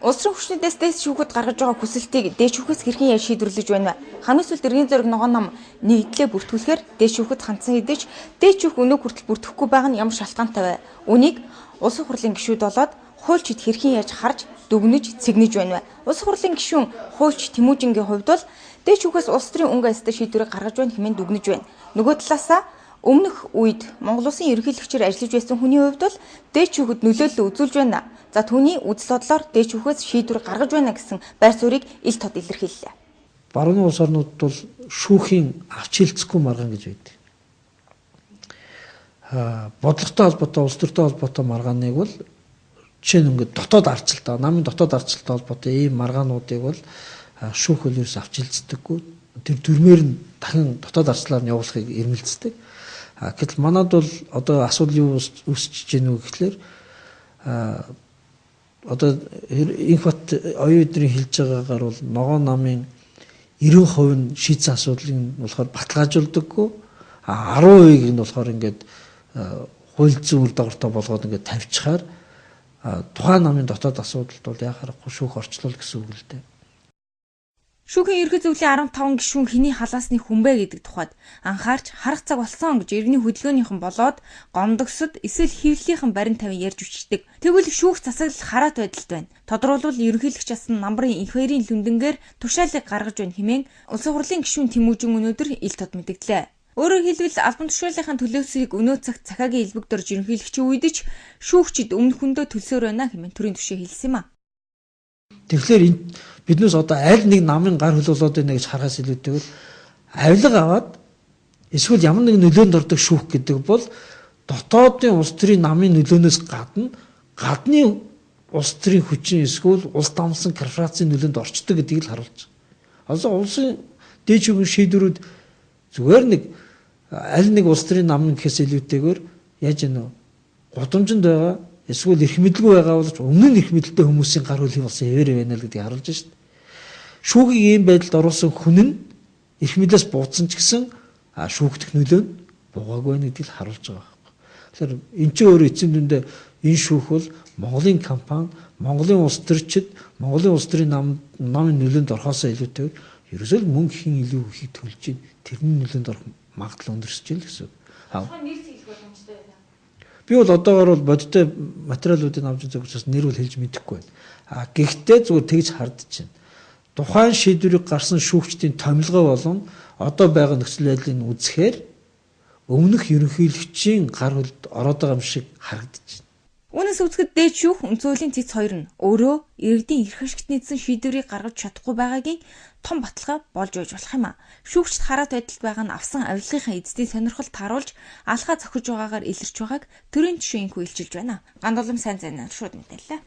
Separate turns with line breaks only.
Улс орон хүчнээс дээд шүүхэд гаргаж байгаа хүсэлтийг дээд шүүхээс хэрхэн яаж шийдвэрлэж байна вэ? Хамгийн сүүлд иргэний зориг ногоон ном нэгдлээ бүртгүүлэхээр дээд шүүхэд хандсан хэдий ч дээд шүүх өнөө хүртэл бүртгэхгүй байгаа нь ямар шалтгаантай вэ? Үнийг улс хурлын гишүүд болоод хуульчид хэрхэн яаж харж дүгнэж цэгнэж байна вэ? Улс хурлын гишүүн хуульч Тэмүүжингийн хувьд бол дээд шүүхээс улс төрийн өнгө аястай шийдвэрийг гаргаж байна хэмээн дүгнэж байна. Нөгөө талаасаа өмнөх үед Монгол Улсын ерөнхийлөгчөөр ажиллаж байсан хүний хувьд бол дээд шүүхэд нөлөөлөл үзүүлж байна. За түүний үзэл бодлоор дээд шүүхээс шийдвэр гаргаж байна гэсэн байр суурийг ил тод илэрхийллээ.
Барууны улс орнууд бол шүүхийн авч хэлцэхгүй маргаан гэж байдаг. Бодлоготой холбоотой, улс төртэй холбоотой маргааныг бол жишээ нь ингээд дотоод ардчилтаа, намын дотоод ардчилттай холбоотой ийм маргаануудыг бол шүүх хөлөөс авч хэлцдэггүй. Тэр дүрмээр нь дахин дотоод ардчлалаар нь явуулахыг эрмэлздэг. Гэтэл манад бол одоо асуудал юу үүсэж гэнэ үү гэхлээр одоо Инхбат оюун эдрийн хэлж байгаагаар бол ногоон намын 90% нь шийдсэн асуудлыг нь болохоор баталгаажуулдаггүй 10%-ийг нь болохоор ингээд хууль зүйн үр дагавартай болгоод ингээд тавьчихаар тухайн намын дотоод асуудалд бол яхаарахгүй шүүх орчлол гэсэн үг л дээ.
Шүүхийн ерхий зөвлөлийн 15 гишүүн хэний халаасны хүнбэ гэдэг тухайд анхаарч харах цаг болсон гэж иргэний хөдөлгөөнийхэн болоод гомдогсод эсвэл хэвлэлийнхэн барин тавин ярьж үчдэг. Тэгвэл шүүх засаглал хараат байдалд байна. Тодорхойлбол ерөнхийлөгч асан намрын инхээрийн лүндэнгээр тушаалыг гаргаж байна хэмээн улсын хурлын гишүүн Тэмүүжин өнөөдөр ил тод мэдгдлээ. Өөрөөр хэлбэл албан тушаалынхаа төлөөсийг өнөө цагт цахиагийн элбэгдэрж ерөнхийлөгчийн үедч шүүгчид өмнөхөндөө төлсөөр байна хэмээн төрийн түвшин хэлсэн юм а.
Тэгэхээр биднээс одоо аль нэг намын гар хөл болоод байна гэж харахаас илүүтэйгээр авилга аваад эсвэл ямар нэг нөлөөнд ордог шүүх гэдэг бол дотоодын улс төрийн намын нөлөөнөөс гадны улс төрийн хүчин эсвэл улс дамсан корпорацийн нөлөөнд орчдөг гэдгийг л харуулж байгаа. Одоо улсын дээд шүүхийн шийдвэрүүд зүгээр нэг аль нэг улс төрийн нам гэхээс илүүтэйгээр яаж яана гудамжинд байгаа эсвэл эрх мэдэлгүй байгаа бол өмнө нь эрх мэдэлтэй хүмүүсийн гар хөл болсон хэвээр байна л гэдгийг харуулж байна шүү дээ. Шүүхийг ийм байдалд оруулсан хүн нь эрх мэдлээс буудсан ч гэсэн шүүгдэх нөлөө нь бугаагүй байна гэдгийг харуулж байгаа байхгүй. Тэгэхээр эн чинь өөрөө эцсийн дүндээ энэ шүүх бол Монголын компани, Монголын улс төрчид, Монголын улс төрийн намын нөлөөнд орохоосоо илүүтэйгээр ерөөсөө мөнгө хийн илүү ихийг төлж байна. Тэрний нөлөөнд орох магадлал өндөрсөж байна гэсэн үг. Би бол одоогоор бол бодиттой материалуудыг авч үзэх учраас нэр бол хэлж мэдэхгүй байна. Гэхдээ зүгээр тэгж хардж байна. Тухайн шийдвэрийг гарсан шүүгчдийн томилгоо болон одоо байгаа нөхцөл байдлыг үзэхээр өмнөх ерөнхийлөгчийн гар хөлд ороод байгаа юм шиг харагдаж байна.
Үүнээс үзэхэд дээд шүүх үндсэн хуулийн цэц 2 нь өөрөө иргэдийн эрх ашигт нийцсэн шийдвэрийг гаргаж чадахгүй байгаагийн том баталгаа болж байж болох юм а. Шүүгчд хараат байдалд байгаа нь авсан авилгынхаа эзэдийн сонирхолд харуулж алхаа зохиж байгаагаар илэрч байгааг төрийн түвшин инхүү илчилж байна. Гандулам сайн зайнаар шууд мэдээллээ.